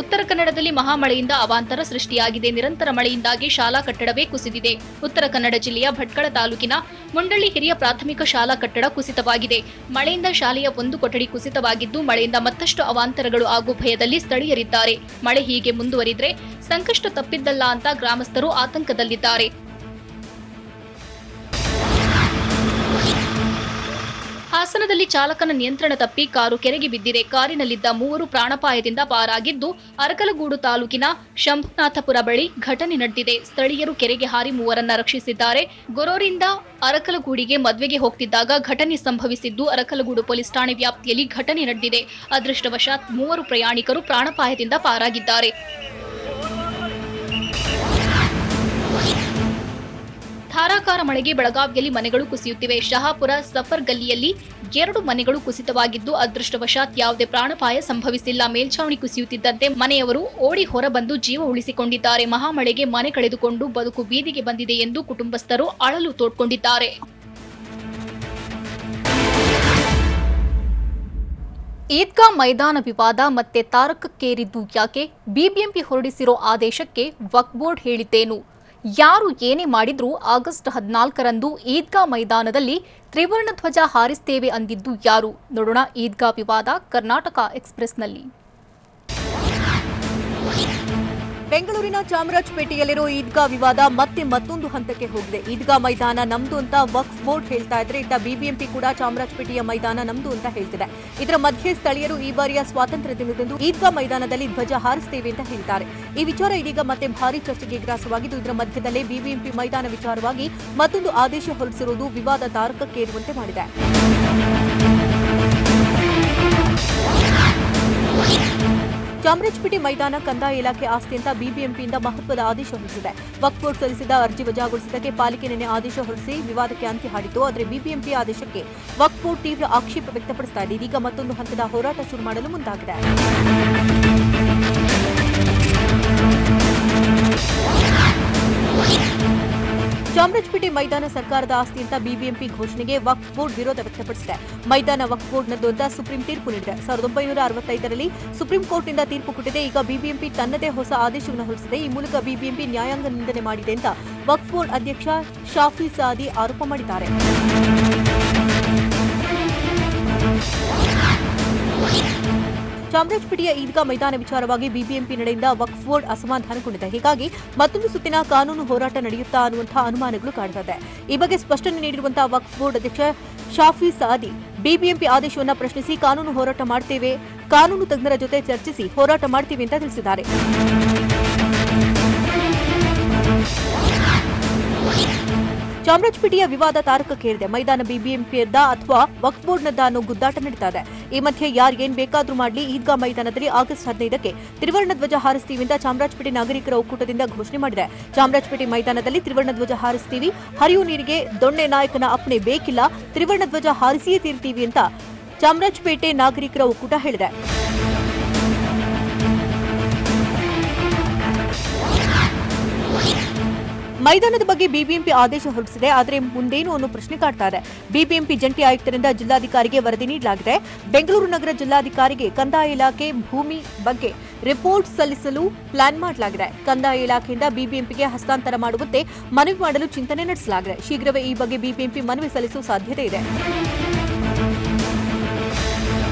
ಉತ್ತರ ಕನ್ನಡದಲ್ಲಿ ಮಹಾಮಳೆಯಿಂದ ಅವಾಂತರ ಸೃಷ್ಟಿಯಾಗಿದೆ. ನಿರಂತರ ಮಳೆಯಿಂದಾಗಿ ಶಾಲಾ ಕಟ್ಟಡವೇ ಕುಸಿದಿದೆ. ಉತ್ತರ ಕನ್ನಡ ಜಿಲ್ಲೆಯ ಭಟ್ಕಳ ತಾಲೂಕಿನ ಮುಂಡಳ್ಳಿ ಹಿರಿಯ ಪ್ರಾಥಮಿಕ ಶಾಲಾ ಕಟ್ಟಡ ಕುಸಿತವಾಗಿದೆ. ಮಳೆಯಿಂದ ಶಾಲೆಯ ಒಂದು ಕೊಠಡಿ ಕುಸಿತವಾಗಿದ್ದು, ಮಳೆಯಿಂದ ಮತ್ತಷ್ಟು ಅವಾಂತರಗಳು ಆಗುವ ಭಯದಲ್ಲಿ ಸ್ಥಳೀಯರಿದ್ದಾರೆ. ಮಳೆ ಹೀಗೆ ಮುಂದುವರಿದರೆ ಸಂಕಷ್ಟ ತಪ್ಪಿದ್ದಲ್ಲ ಅಂತ ಗ್ರಾಮಸ್ಥರು ಆತಂಕದಲ್ಲಿದ್ದಾರೆ. ಹಾಸನದಲ್ಲಿ ಚಾಲಕನ ನಿಯಂತ್ರಣ ತಪ್ಪಿ ಕಾರು ಕೆರೆಗೆ ಬಿದ್ದಿದೆ. ಕಾರಿನಲ್ಲಿದ್ದ ಮೂವರು ಪ್ರಾಣಾಪಾಯದಿಂದ ಪಾರಾಗಿದ್ದು, ಅರಕಲಗೂಡು ತಾಲೂಕಿನ ಶಂಭುನಾಥಪುರ ಬಳಿ ಘಟನೆ ನಡೆದಿದೆ. ಸ್ಥಳೀಯರು ಕೆರೆಗೆ ಹಾರಿ ಮೂವರನ್ನ ರಕ್ಷಿಸಿದ್ದಾರೆ. ಗೊರೂರಿಂದ ಅರಕಲಗೂಡಿಗೆ ಮದ್ವೆಗೆ ಹೋಗ್ತಿದ್ದಾಗ ಘಟನೆ ಸಂಭವಿಸಿದ್ದು, ಅರಕಲಗೂಡು ಪೊಲೀಸ್ ಠಾಣೆ ವ್ಯಾಪ್ತಿಯಲ್ಲಿ ಘಟನೆ ನಡೆದಿದೆ. ಅದೃಷ್ಟವಶಾತ್ ಮೂವರು ಪ್ರಯಾಣಿಕರು ಪ್ರಾಣಾಪಾಯದಿಂದ ಪಾರಾಗಿದ್ದಾರೆ. ಧಾರಾಕಾರ ಮಳೆಗೆ ಬೆಳಗಾವಿಯಲ್ಲಿ ಮನೆಗಳು ಕುಸಿಯುತ್ತಿವೆ. ಶಹಾಪುರ ಸಫರ್ ಗಲ್ಲಿಯಲ್ಲಿ 2 ಮನೆಗಳು ಕುಸಿತವಾಗಿದ್ದು, ಅದೃಷ್ಟವಶಾತ್ ಯಾವುದೇ ಪ್ರಾಣಾಪಾಯ ಸಂಭವಿಸಿಲ್ಲ. ಮೇಲ್ಛಾವಣಿ ಕುಸಿಯುತ್ತಿದ್ದಂತೆ ಮನೆಯವರು ಓಡಿ ಹೊರಬಂದು ಜೀವ ಉಳಿಸಿಕೊಂಡಿದ್ದಾರೆ. ಮಹಾಮಳೆಗೆ ಮನೆ ಕಳೆದುಕೊಂಡು ಬದುಕು ಬೀದಿಗೆ ಬಂದಿದೆ ಎಂದು ಕುಟುಂಬಸ್ಥರು ಅಳಲು ತೋಡ್ಕೊಂಡಿದ್ದಾರೆ. ಈದ್ಗಾ ಮೈದಾನ ವಿವಾದ ಮತ್ತೆ ತಾರಕಕ್ಕೇರಿದ್ದು ಯಾಕೆ? ಬಿಬಿಎಂಪಿ ಹೊರಡಿಸಿರೋ ಆದೇಶಕ್ಕೆ ವಕ್ಫ್ ಬೋರ್ಡ್ ಹೇಳಿದ್ದೇನು? ಯಾರು ಏನೇ ಮಾಡಿದ್ರೂ ಆಗಸ್ಟ್ 14ರಂದು ಈದ್ಗಾ ಮೈದಾನದಲ್ಲಿ ತ್ರಿವರ್ಣ ಧ್ವಜ ಹಾರಿಸ್ತೇವೆ ಅಂದಿದ್ದು ಯಾರು? ನೋಡೋಣ ಈದ್ಗಾ ವಿವಾದ ಕರ್ನಾಟಕ ಎಕ್ಸ್‌ಪ್ರೆಸ್‌ನಲ್ಲಿ. ಬೆಂಗಳೂರಿನ ಚಾಮರಾಜಪೇಟೆಯಲ್ಲಿರೋ ಈದ್ಗಾ ವಿವಾದ ಮತ್ತೆ ಮತ್ತೊಂದು ಹಂತಕ್ಕೆ ಹೋಗಿದೆ. ಈದ್ಗಾ ಮೈದಾನ ನಮ್ದು ಅಂತ ವಕ್ಫ್ ಬೋರ್ಡ್ ಹೇಳ್ತಾ ಇದ್ರೆ, ಇತ್ತ ಬಿಬಿಎಂಪಿ ಕೂಡ ಚಾಮರಾಜಪೇಟೆಯ ಮೈದಾನ ನಮ್ದು ಅಂತ ಹೇಳ್ತಿದೆ. ಇದರ ಮಧ್ಯೆ ಸ್ಥಳೀಯರು ಈ ಬಾರಿಯ ಸ್ವಾತಂತ್ರ್ಯ ದಿನದಂದು ಈದ್ಗಾ ಮೈದಾನದಲ್ಲಿ ಧ್ವಜ ಹಾರಿಸ್ತೇವೆ ಅಂತ ಹೇಳಿದ್ದಾರೆ. ಈ ವಿಚಾರ ಇದೀಗ ಮತ್ತೆ ಭಾರಿ ಚರ್ಚೆಗೆ ಗ್ರಾಸವಾಗಿದ್ದು, ಇದರ ಮಧ್ಯದಲ್ಲೇ ಬಿಬಿಎಂಪಿ ಮೈದಾನ ವಿಚಾರವಾಗಿ ಮತ್ತೊಂದು ಆದೇಶ ಹೊರಡಿಸಿರುವುದು ವಿವಾದ ತಾರಕಕ್ಕೇರುವಂತೆ ಮಾಡಿದೆ. ಚಾಮರಾಜಪೇಟೆ ಮೈದಾನ ಕಂದಾಯ ಇಲಾಖೆ ಆಸ್ತಿ ಅಂತ ಬಿಬಿಎಂಪಿಯಿಂದ ಮಹತ್ವದ ಆದೇಶ ಹೊರಡಿಸಿದೆ. ವಕ್ಫ್ ಬೋರ್ಡ್ ಸಲ್ಲಿಸಿದ ಅರ್ಜಿ ವಜಾಗೊಳಿಸಿದ್ದಕ್ಕೆ ಪಾಲಿಕೆ ನಿನ್ನೆ ಆದೇಶ ಹೊರಡಿಸಿ ವಿವಾದಕ್ಕೆ ಅಂತ್ಯ ಹಾಡಿತು. ಆದರೆ ಬಿಬಿಎಂಪಿ ಆದೇಶಕ್ಕೆ ವಕ್ಫ್ ಬೋರ್ಡ್ ತೀವ್ರ ಆಕ್ಷೇಪ ವ್ಯಕ್ತಪಡಿಸ್ತಾ ಇದೆ. ಇದೀಗ ಮತ್ತೊಂದು ಹಂತದ ಹೋರಾಟ ಶುರು ಮಾಡಲು ಮುಂದಾಗಿದೆ. ಚಾಮರಾಜಪೇಟೆ ಮೈದಾನ ಸರ್ಕಾರದ ಆಸ್ತಿ ಅಂತ ಬಿಬಿಎಂಪಿ ಘೋಷಣೆಗೆ ವಕ್ಫ್ ಬೋರ್ಡ್ ವಿರೋಧ ವ್ಯಕ್ತಪಡಿಸಿದೆ. ಮೈದಾನ ವಕ್ಫ್ ಬೋರ್ಡ್ನದ್ದು ಅಂತ ಸುಪ್ರೀಂ ತೀರ್ಪು ನೀಡಿದೆ. 1965ರಲ್ಲಿ ಸುಪ್ರೀಂ ಕೋರ್ಟ್ನಿಂದ ತೀರ್ಪು ಕೊಟ್ಟಿದೆ. ಈಗ ಬಿಬಿಎಂಪಿ ತನ್ನದೇ ಹೊಸ ಆದೇಶವನ್ನು ಹೊರಡಿಸಿದೆ. ಈ ಮೂಲಕ ಬಿಬಿಎಂಪಿ ನ್ಯಾಯಾಂಗ ನಿಂದನೆ ಮಾಡಿದೆ ಅಂತ ವಕ್ಫ್ ಬೋರ್ಡ್ ಅಧ್ಯಕ್ಷ ಶಾಫಿ ಸಾದಿ ಆರೋಪ ಮಾಡಿದ್ದಾರೆ. ಚಾಮರಾಜಪೇಟೆಯ ಈದ್ಗಾ ಮೈದಾನ ವಿಚಾರವಾಗಿ ಬಿಬಿಎಂಪಿ ನಡೆಯಿಂದ ವಕ್ಫ್ ಬೋರ್ಡ್ ಅಸಮಾಧಾನಗೊಂಡಿದೆ. ಹೀಗಾಗಿ ಮತ್ತೊಂದು ಸುತ್ತಿನ ಕಾನೂನು ಹೋರಾಟ ನಡೆಯುತ್ತಾ ಅನ್ನುವಂತಹ ಅನುಮಾನಗಳು ಕಾಡುತ್ತದೆ. ಈ ಬಗ್ಗೆ ಸ್ಪಷ್ಟನೆ ನೀಡಿರುವಂತಹ ವಕ್ಫ್ ಬೋರ್ಡ್ ಅಧ್ಯಕ್ಷ ಶಾಫಿ ಸಾದಿ ಬಿಬಿಎಂಪಿ ಆದೇಶವನ್ನು ಪ್ರಶ್ನಿಸಿ ಕಾನೂನು ಹೋರಾಟ ಮಾಡ್ತೇವೆ, ಕಾನೂನು ತಜ್ಞರ ಜೊತೆ ಚರ್ಚಿಸಿ ಹೋರಾಟ ಮಾಡ್ತೀವಿ ಅಂತ ತಿಳಿಸಿದ್ದಾರೆ. ಚಾಮರಾಜಪೇಟೆಯ ವಿವಾದ ತಾರಕಕ್ಕೇರಿದೆ. ಮೈದಾನ ಬಿಬಿಎಂಪಿಯದ್ದ ಅಥವಾ ವಕ್ಫ್ ಬೋರ್ಡ್ನದ್ದ ಅನ್ನೋ ಗುದ್ದಾಟ ನಡೀತಾ ಇದೆ. ಈ ಮಧ್ಯೆ ಯಾರಿಗೇನ್ ಬೇಕಾದ್ರೂ ಮಾಡಲಿ, ಈದ್ಗಾ ಮೈದಾನದಲ್ಲಿ ಆಗಸ್ಟ್ 15ಕ್ಕೆ ತ್ರಿವರ್ಣ ಧ್ವಜ ಹಾರಿಸ್ತೀವಿ ಅಂತ ಚಾಮರಾಜಪೇಟೆ ನಾಗರಿಕರ ಒಕ್ಕೂಟದಿಂದ ಘೋಷಣೆ ಮಾಡಿದೆ. ಚಾಮರಾಜಪೇಟೆ ಮೈದಾನದಲ್ಲಿ ತ್ರಿವರ್ಣ ಧ್ವಜ ಹಾರಿಸ್ತೀವಿ, ಹರಿಯು ನೀರಿಗೆ ದೊಣ್ಣೆ ನಾಯಕನ ಅಪ್ಪಣೆ ಬೇಕಿಲ್ಲ, ತ್ರಿವರ್ಣ ಧ್ವಜ ಹಾರಿಸಿಯೇ ತೀರ್ತೀವಿ ಅಂತ ಚಾಮರಾಜಪೇಟೆ ನಾಗರಿಕರ ಒಕ್ಕೂಟ ಹೇಳಿದೆ. ಮೈದಾನದ ಬಗ್ಗೆ ಬಿಬಿಎಂಪಿ ಆದೇಶ ಹೊರಡಿಸಿದೆ. ಆದರೆ ಮುಂದೇನು ಅನ್ನೋ ಪ್ರಶ್ನೆ ಕಾಡ್ತಾ ಇದೆ. ಬಿಬಿಎಂಪಿ ಜಂಟಿ ಆಯುಕ್ತರಿಂದ ಜಿಲ್ಲಾಧಿಕಾರಿಗೆ ವರದಿ ನೀಡಲಾಗಿದೆ. ಬೆಂಗಳೂರು ನಗರ ಜಿಲ್ಲಾಧಿಕಾರಿಗೆ ಕಂದಾಯ ಇಲಾಖೆ ಭೂಮಿ ಬಗ್ಗೆ ರಿಪೋರ್ಟ್ ಸಲ್ಲಿಸಲು ಪ್ಲಾನ್ ಮಾಡಲಾಗಿದೆ. ಕಂದಾಯ ಇಲಾಖೆಯಿಂದ ಬಿಬಿಎಂಪಿಗೆ ಹಸ್ತಾಂತರ ಮಾಡುವಂತೆ ಮನವಿ ಮಾಡಲು ಚಿಂತನೆ ನಡೆಸಲಾಗಿದೆ. ಶೀಘ್ರವೇ ಈ ಬಗ್ಗೆ ಬಿಬಿಎಂಪಿ ಮನವಿ ಸಲ್ಲಿಸುವ ಸಾಧ್ಯತೆ ಇದೆ.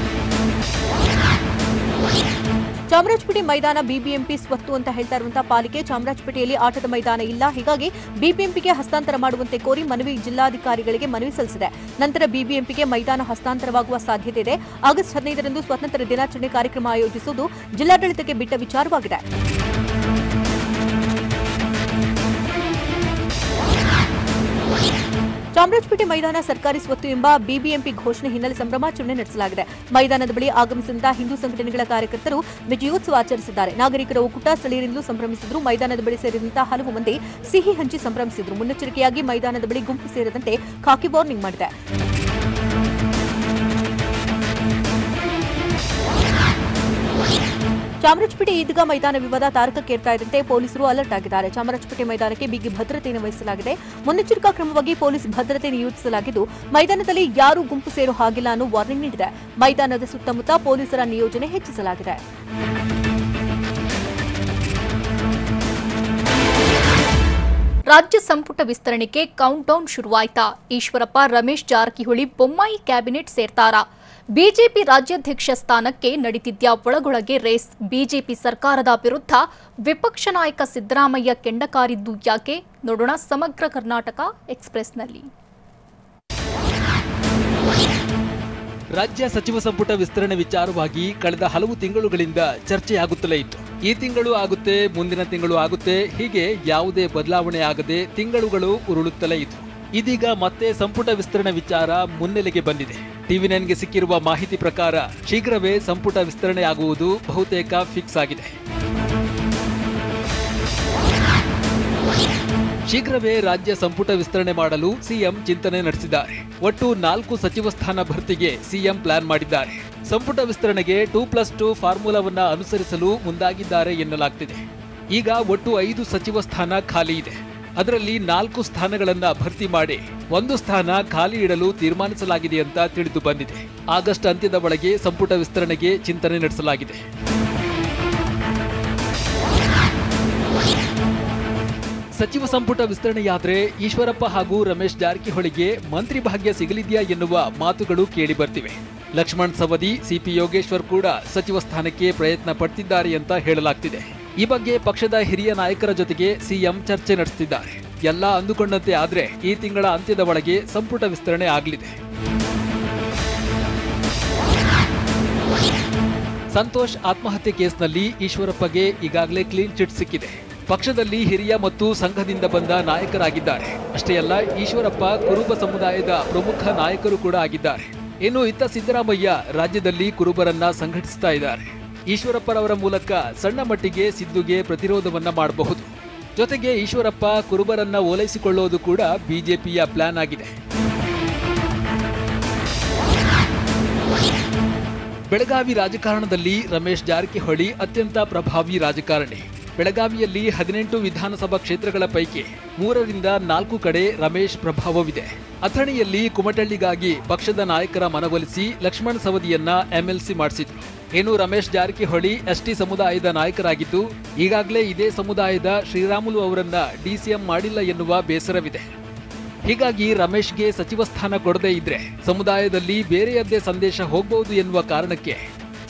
ಚಾಮರಾಜಪೇಟೆ ಮೈದಾನ ಬಿಬಿಎಂಪಿ ಸ್ವತ್ತು ಅಂತ ಹೇಳ್ತಾ ಇರುವಂತಹ ಪಾಲಿಕೆ ಚಾಮರಾಜಪೇಟೆಯಲ್ಲಿ ಆಟದ ಮೈದಾನ ಇಲ್ಲ. ಹೀಗಾಗಿ ಬಿಬಿಎಂಪಿಗೆ ಹಸ್ತಾಂತರ ಮಾಡುವಂತೆ ಕೋರಿ ಮನವಿ ಜಿಲ್ಲಾಧಿಕಾರಿಗಳಿಗೆ ಮನವಿ ಸಲ್ಲಿಸಿದೆ. ನಂತರ ಬಿಬಿಎಂಪಿಗೆ ಮೈದಾನ ಹಸ್ತಾಂತರವಾಗುವ ಸಾಧ್ಯತೆ ಇದೆ. ಆಗಸ್ಟ್ 15ರಂದು ಸ್ವಾತಂತ್ರ್ಯ ದಿನಾಚರಣೆ ಕಾರ್ಯಕ್ರಮ ಆಯೋಜಿಸುವುದು ಜಿಲ್ಲಾಡಳಿತಕ್ಕೆ ಬಿಟ್ಟ ವಿಚಾರವಾಗಿದೆ. ಚಾಮರಾಜಪೇಟೆ ಮೈದಾನ ಸರ್ಕಾರಿ ಸ್ವತ್ತು ಎಂಬ ಬಿಬಿಎಂಪಿ ಘೋಷಣೆ ಹಿನ್ನೆಲೆ ಸಂಭ್ರಮಾಚರಣೆ ನಡೆಸಲಾಗಿದೆ. ಮೈದಾನದ ಬಳಿ ಆಗಮಿಸಿದಂತಹ ಹಿಂದೂ ಸಂಘಟನೆಗಳ ಕಾರ್ಯಕರ್ತರು ವಿಜಯೋತ್ಸವ ಆಚರಿಸಿದ್ದಾರೆ. ನಾಗರಿಕರ ಒಕ್ಕೂಟ ಸ್ಥಳೀಯರಿಂದಲೂ ಸಂಭ್ರಮಿಸಿದ್ರು. ಮೈದಾನದ ಬಳಿ ಸೇರಿದಂತಹ ಹಲವು ಮಂದಿ ಸಿಹಿ ಹಂಚಿ ಸಂಭ್ರಮಿಸಿದ್ರು. ಮುನ್ನೆಚ್ಚರಿಕೆಯಾಗಿ ಮೈದಾನದ ಬಳಿ ಗುಂಪು ಸೇರದಂತೆ ಖಾಕಿ ವಾರ್ನಿಂಗ್ ಮಾಡಿದೆ. ಚಾಮರಾಜಪೇಟೆ ಈದ್ಗಾ ಮೈದಾನ ವಿವಾದ ತಾರಕಕ್ಕೇರ್ತಾ ಇದ್ದಂತೆ ಪೊಲೀಸರು ಅಲರ್ಟ್ ಆಗಿದ್ದಾರೆ. ಚಾಮರಾಜಪೇಟೆ ಮೈದಾನಕ್ಕೆ ಬಿಗಿ ಭದ್ರತೆಯನ್ನು ವಹಿಸಲಾಗಿದೆ. ಮುನ್ನೆಚ್ಚರಿಕಾ ಕ್ರಮವಾಗಿ ಪೊಲೀಸ್ ಭದ್ರತೆ ನಿಯೋಜಿಸಲಾಗಿದ್ದು, ಮೈದಾನದಲ್ಲಿ ಯಾರೂ ಗುಂಪು ಸೇರೋ ಹಾಗಿಲ್ಲ ಅನ್ನೋ ವಾರ್ನಿಂಗ್ ನೀಡಿದೆ. ಮೈದಾನದ ಸುತ್ತಮುತ್ತ ಪೊಲೀಸರ ನಿಯೋಜನೆ ಹೆಚ್ಚಿಸಲಾಗಿದೆ. ರಾಜ್ಯ ಸಂಪುಟ ವಿಸ್ತರಣೆಗೆ ಕೌಂಟ್ಡೌನ್ ಶುರುವಾಯ್ತಾ? ಈಶ್ವರಪ್ಪ, ರಮೇಶ್ ಜಾರಕಿಹೊಳಿ, ಬೊಮ್ಮಾಯಿ ಕ್ಯಾಬಿನೆಟ್ ಸೇರ್ತಾರಾ? ಬಿಜೆಪಿ ರಾಜ್ಯಾಧ್ಯಕ್ಷ ಸ್ಥಾನಕ್ಕೆ ನಡೀತಿದ್ಯಾ ಒಳಗೊಳಗೆ ರೇಸ್? ಬಿಜೆಪಿ ಸರ್ಕಾರದ ವಿರುದ್ಧ ವಿಪಕ್ಷ ನಾಯಕ ಸಿದ್ದರಾಮಯ್ಯ ಕೆಂಡಕಾರಿದ್ದು ಯಾಕೆ? ನೋಡೋಣ ಸಮಗ್ರ ಕರ್ನಾಟಕ ಎಕ್ಸ್‌ಪ್ರೆಸ್‌ನಲ್ಲಿ. ರಾಜ್ಯ ಸಚಿವ ಸಂಪುಟ ವಿಸ್ತರಣೆ ವಿಚಾರವಾಗಿ ಕಳೆದ ಹಲವು ತಿಂಗಳುಗಳಿಂದ ಚರ್ಚೆಯಾಗುತ್ತಲೇ ಇತ್ತು. ಈ ತಿಂಗಳು ಆಗುತ್ತೆ, ಮುಂದಿನ ತಿಂಗಳು ಆಗುತ್ತೆ, ಹೀಗೆ ಯಾವುದೇ ಬದಲಾವಣೆ ಆಗದೆ ತಿಂಗಳುಗಳು ಉರುಳುತ್ತಲೇ ಇತ್ತು. ಇದೀಗ ಮತ್ತೆ ಸಂಪುಟ ವಿಸ್ತರಣೆ ವಿಚಾರ ಮುನ್ನೆಲೆಗೆ ಬಂದಿದೆ. ಟಿವಿ9ಗೆ ಸಿಕ್ಕಿರುವ ಮಾಹಿತಿ ಪ್ರಕಾರ ಶೀಘ್ರವೇ ಸಂಪುಟ ವಿಸ್ತರಣೆ ಆಗುವುದು ಬಹುತೇಕ ಫಿಕ್ಸ್ ಆಗಿದೆ. ಶೀಘ್ರವೇ ರಾಜ್ಯ ಸಂಪುಟ ವಿಸ್ತರಣೆ ಮಾಡಲು ಸಿಎಂ ಚಿಂತನೆ ನಡೆಸಿದ್ದಾರೆ. ಒಟ್ಟು 4 ಸಚಿವ ಸ್ಥಾನ ಭರ್ತಿಗೆ ಸಿಎಂ ಪ್ಲಾನ್ ಮಾಡಿದ್ದಾರೆ. ಸಂಪುಟ ವಿಸ್ತರಣೆಗೆ 2+2 ಫಾರ್ಮುಲಾವನ್ನ ಅನುಸರಿಸಲು ಮುಂದಾಗಿದ್ದಾರೆ ಎನ್ನಲಾಗ್ತಿದೆ. ಈಗ ಒಟ್ಟು 5 ಸಚಿವ ಸ್ಥಾನ ಖಾಲಿ ಇದೆ. ಅದರಲ್ಲಿ 4 ಸ್ಥಾನಗಳನ್ನ ಭರ್ತಿ ಮಾಡಿ 1 ಸ್ಥಾನ ಖಾಲಿ ಇಡಲು ತೀರ್ಮಾನಿಸಲಾಗಿದೆ ಅಂತ ತಿಳಿದು ಬಂದಿದೆ. ಆಗಸ್ಟ್ ಅಂತ್ಯದ ಒಳಗೆ ಸಂಪುಟ ವಿಸ್ತರಣೆಗೆ ಚಿಂತನೆ ನಡೆಸಲಾಗಿದೆ. ಸಚಿವ ಸಂಪುಟ ವಿಸ್ತರಣೆಯಾದರೆ ಈಶ್ವರಪ್ಪ ಹಾಗೂ ರಮೇಶ್ ಜಾರಕಿಹೊಳಿಗೆ ಮಂತ್ರಿ ಭಾಗ್ಯ ಸಿಗಲಿದೆಯಾ ಎನ್ನುವ ಮಾತುಗಳು ಕೇಳಿ ಬರ್ತಿವೆ. ಲಕ್ಷ್ಮಣ್ ಸವದಿ, ಸಿಪಿ ಯೋಗೇಶ್ವರ್ ಕೂಡ ಸಚಿವ ಸ್ಥಾನಕ್ಕೆ ಪ್ರಯತ್ನ ಪಡ್ತಿದ್ದಾರೆ ಅಂತ ಹೇಳಲಾಗ್ತಿದೆ. ಈ ಬಗ್ಗೆ ಪಕ್ಷದ ಹಿರಿಯ ನಾಯಕರ ಜೊತೆಗೆ ಸಿಎಂ ಚರ್ಚೆ ನಡೆಸುತ್ತಿದ್ದಾರೆ. ಎಲ್ಲ ಅಂದುಕೊಂಡಂತೆ ಆದ್ರೆ ಈ ತಿಂಗಳ ಅಂತ್ಯದ ಒಳಗೆ ಸಂಪುಟ ವಿಸ್ತರಣೆ ಆಗಲಿದೆ. ಸಂತೋಷ್ ಆತ್ಮಹತ್ಯೆ ಕೇಸ್ನಲ್ಲಿ ಈಶ್ವರಪ್ಪಗೆ ಈಗಾಗಲೇ ಕ್ಲೀನ್ ಚಿಟ್ ಸಿಕ್ಕಿದೆ. ಪಕ್ಷದಲ್ಲಿ ಹಿರಿಯ ಮತ್ತು ಸಂಘದಿಂದ ಬಂದ ನಾಯಕರಾಗಿದ್ದಾರೆ. ಅಷ್ಟೇ ಅಲ್ಲ, ಈಶ್ವರಪ್ಪ ಕುರುಬ ಸಮುದಾಯದ ಪ್ರಮುಖ ನಾಯಕರು ಕೂಡ ಆಗಿದ್ದಾರೆ. ಇನ್ನು ಇತ್ತ ಸಿದ್ದರಾಮಯ್ಯ ರಾಜ್ಯದಲ್ಲಿ ಕುರುಬರನ್ನ ಸಂಘಟಿಸ್ತಾ ಇದ್ದಾರೆ. ಈಶ್ವರಪ್ಪರವರ ಮೂಲಕ ಸಣ್ಣ ಮಟ್ಟಿಗೆ ಸಿದ್ದುಗೆ ಪ್ರತಿರೋಧವನ್ನ ಮಾಡಬಹುದು. ಜೊತೆಗೆ ಈಶ್ವರಪ್ಪ ಕುರುಬರನ್ನ ಓಲೈಸಿಕೊಳ್ಳೋದು ಕೂಡ ಬಿಜೆಪಿಯ ಪ್ಲಾನ್ ಆಗಿದೆ. ಬೆಳಗಾವಿ ರಾಜಕಾರಣದಲ್ಲಿ ರಮೇಶ್ ಜಾರಕಿಹೊಳಿ ಅತ್ಯಂತ ಪ್ರಭಾವಿ ರಾಜಕಾರಣಿ. ಬೆಳಗಾವಿಯಲ್ಲಿ 18 ವಿಧಾನಸಭಾ ಕ್ಷೇತ್ರಗಳ ಪೈಕಿ 3ರಿಂದ 4 ಕಡೆ ರಮೇಶ್ ಪ್ರಭಾವವಿದೆ. ಅಥಣಿಯಲ್ಲಿ ಕುಮಟಳ್ಳಿಗಾಗಿ ಪಕ್ಷದ ನಾಯಕರ ಮನವೊಲಿಸಿ ಲಕ್ಷ್ಮಣ್ ಸವದಿಯನ್ನ ಎಂಎಲ್ಸಿ ಮಾಡಿಸಿದ್ರು. ಇನ್ನು ರಮೇಶ್ ಜಾರಕಿಹೊಳಿ ಎಸ್ಟಿ ಸಮುದಾಯದ ನಾಯಕರಾಗಿದ್ದು ಈಗಾಗಲೇ ಇದೇ ಸಮುದಾಯದ ಶ್ರೀರಾಮುಲು ಅವರನ್ನ ಡಿಸಿಎಂ ಮಾಡಿಲ್ಲ ಎನ್ನುವ ಬೇಸರವಿದೆ. ಹೀಗಾಗಿ ರಮೇಶ್ಗೆ ಸಚಿವ ಸ್ಥಾನ ಕೊಡದೇ ಇದ್ರೆ ಸಮುದಾಯದಲ್ಲಿ ಬೇರೆಯದ್ದೇ ಸಂದೇಶ ಹೋಗಬಹುದು ಎನ್ನುವ ಕಾರಣಕ್ಕೆ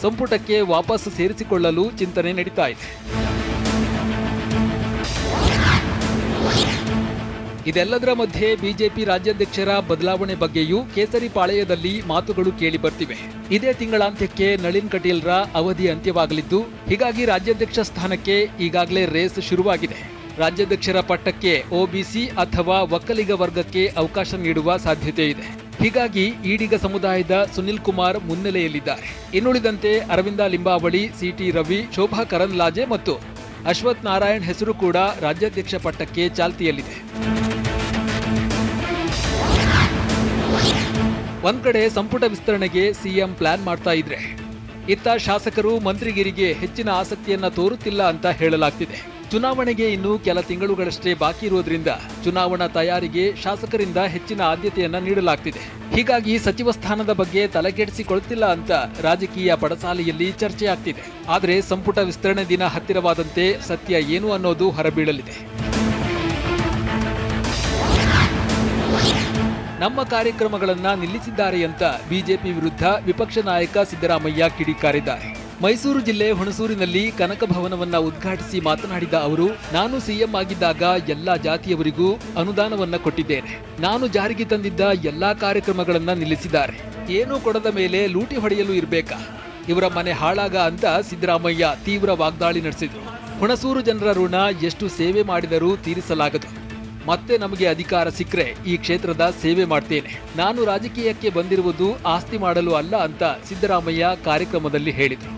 ಸಂಪುಟಕ್ಕೆ ವಾಪಸ್ ಸೇರಿಸಿಕೊಳ್ಳಲು ಚಿಂತನೆ ನಡೀತಾ ಇದೆ. ಇದೆಲ್ಲದರ ಮಧ್ಯೆ ಬಿಜೆಪಿ ರಾಜ್ಯಾಧ್ಯಕ್ಷರ ಬದಲಾವಣೆ ಬಗ್ಗೆಯೂ ಕೇಸರಿ ಪಾಳೆಯದಲ್ಲಿ ಮಾತುಗಳು ಕೇಳಿ ಬರ್ತಿವೆ. ಇದೇ ತಿಂಗಳಾಂತ್ಯಕ್ಕೆ ನಳಿನ್ ಕಟೀಲ್ರ ಅವಧಿ ಅಂತ್ಯವಾಗಲಿದ್ದು, ಹೀಗಾಗಿ ರಾಜ್ಯಾಧ್ಯಕ್ಷ ಸ್ಥಾನಕ್ಕೆ ಈಗಾಗಲೇ ರೇಸ್ ಶುರುವಾಗಿದೆ. ರಾಜ್ಯಾಧ್ಯಕ್ಷರ ಪಟ್ಟಕ್ಕೆ ಒಬಿಸಿ ಅಥವಾ ಒಕ್ಕಲಿಗ ವರ್ಗಕ್ಕೆ ಅವಕಾಶ ನೀಡುವ ಸಾಧ್ಯತೆ ಇದೆ. ಹೀಗಾಗಿ ಈಡಿಗ ಸಮುದಾಯದ ಸುನಿಲ್ ಕುಮಾರ್ ಮುನ್ನೆಲೆಯಲ್ಲಿದ್ದಾರೆ. ಇನ್ನುಳಿದಂತೆ ಅರವಿಂದ ಲಿಂಬಾವಳಿ, ಸಿಟಿ ರವಿ, ಶೋಭಾ ಕರಂದ್ಲಾಜೆ ಮತ್ತು ಅಶ್ವಥ್ ನಾರಾಯಣ್ ಹೆಸರು ಕೂಡ ರಾಜ್ಯಾಧ್ಯಕ್ಷ ಪಟ್ಟಕ್ಕೆ ಚಾಲ್ತಿಯಲ್ಲಿದೆ. ಒಂದ್ ಕಡೆ ಸಂಪುಟ ವಿಸ್ತರಣೆಗೆ ಸಿಎಂ ಪ್ಲಾನ್ ಮಾಡ್ತಾ ಇದ್ರೆ, ಇತ್ತ ಶಾಸಕರು ಮಂತ್ರಿಗಿರಿಗೆ ಹೆಚ್ಚಿನ ಆಸಕ್ತಿಯನ್ನ ತೋರುತ್ತಿಲ್ಲ ಅಂತ ಹೇಳಲಾಗ್ತಿದೆ. ಚುನಾವಣೆಗೆ ಇನ್ನು ಕೆಲ ತಿಂಗಳುಗಳಷ್ಟೇ ಬಾಕಿ ಇರುವುದರಿಂದ ಚುನಾವಣಾ ತಯಾರಿಗೆ ಶಾಸಕರಿಂದ ಹೆಚ್ಚಿನ ಆದ್ಯತೆಯನ್ನ ನೀಡಲಾಗ್ತಿದೆ. ಹೀಗಾಗಿ ಸಚಿವ ಸ್ಥಾನದ ಬಗ್ಗೆ ತಲೆಕೆಡಿಸಿಕೊಳ್ಳುತ್ತಿಲ್ಲ ಅಂತ ರಾಜಕೀಯ ಪಡಸಾಲೆಯಲ್ಲಿ ಚರ್ಚೆಯಾಗ್ತಿದೆ. ಆದರೆ ಸಂಪುಟ ವಿಸ್ತರಣೆ ದಿನ ಹತ್ತಿರವಾದಂತೆ ಸತ್ಯ ಏನು ಅನ್ನೋದು ಹೊರಬೀಳಲಿದೆ. ನಮ್ಮ ಕಾರ್ಯಕ್ರಮಗಳನ್ನ ನಿಲ್ಲಿಸಿದ್ದಾರೆ ಅಂತ ಬಿಜೆಪಿ ವಿರುದ್ಧ ವಿಪಕ್ಷ ನಾಯಕ ಸಿದ್ದರಾಮಯ್ಯ ಕಿಡಿಕಾರಿದ್ದಾರೆ. ಮೈಸೂರು ಜಿಲ್ಲೆ ಹುಣಸೂರಿನಲ್ಲಿ ಕನಕ ಭವನವನ್ನ ಉದ್ಘಾಟಿಸಿ ಮಾತನಾಡಿದ ಅವರು, ನಾನು ಸಿಎಂ ಆಗಿದ್ದಾಗ ಎಲ್ಲಾ ಜಾತಿಯವರಿಗೂ ಅನುದಾನವನ್ನ ಕೊಟ್ಟಿದ್ದೇನೆ. ನಾನು ಜಾರಿಗೆ ತಂದಿದ್ದ ಎಲ್ಲಾ ಕಾರ್ಯಕ್ರಮಗಳನ್ನ ನಿಲ್ಲಿಸಿದ್ದಾರೆ. ಏನೂ ಕೊಡದ ಮೇಲೆ ಲೂಟಿ ಹೊಡೆಯಲು ಇರಬೇಕಾ? ಇವರ ಮನೆ ಹಾಳಾಗ ಅಂತ ಸಿದ್ದರಾಮಯ್ಯ ತೀವ್ರ ವಾಗ್ದಾಳಿ ನಡೆಸಿದ್ರು. ಹುಣಸೂರು ಜನರ ಋಣ ಎಷ್ಟು ಸೇವೆ ಮಾಡಿದರೂ ತೀರಿಸಲಾಗದು. ಮತ್ತೆ ನಮಗೆ ಅಧಿಕಾರ ಸಿಕ್ಕರೆ ಈ ಕ್ಷೇತ್ರದ ಸೇವೆ ಮಾಡ್ತೇನೆ. ನಾನು ರಾಜಕೀಯಕ್ಕೆ ಬಂದಿರುವುದು ಆಸ್ತಿ ಮಾಡಲು ಅಲ್ಲ ಅಂತ ಸಿದ್ದರಾಮಯ್ಯ ಕಾರ್ಯಕ್ರಮದಲ್ಲಿ ಹೇಳಿದರು.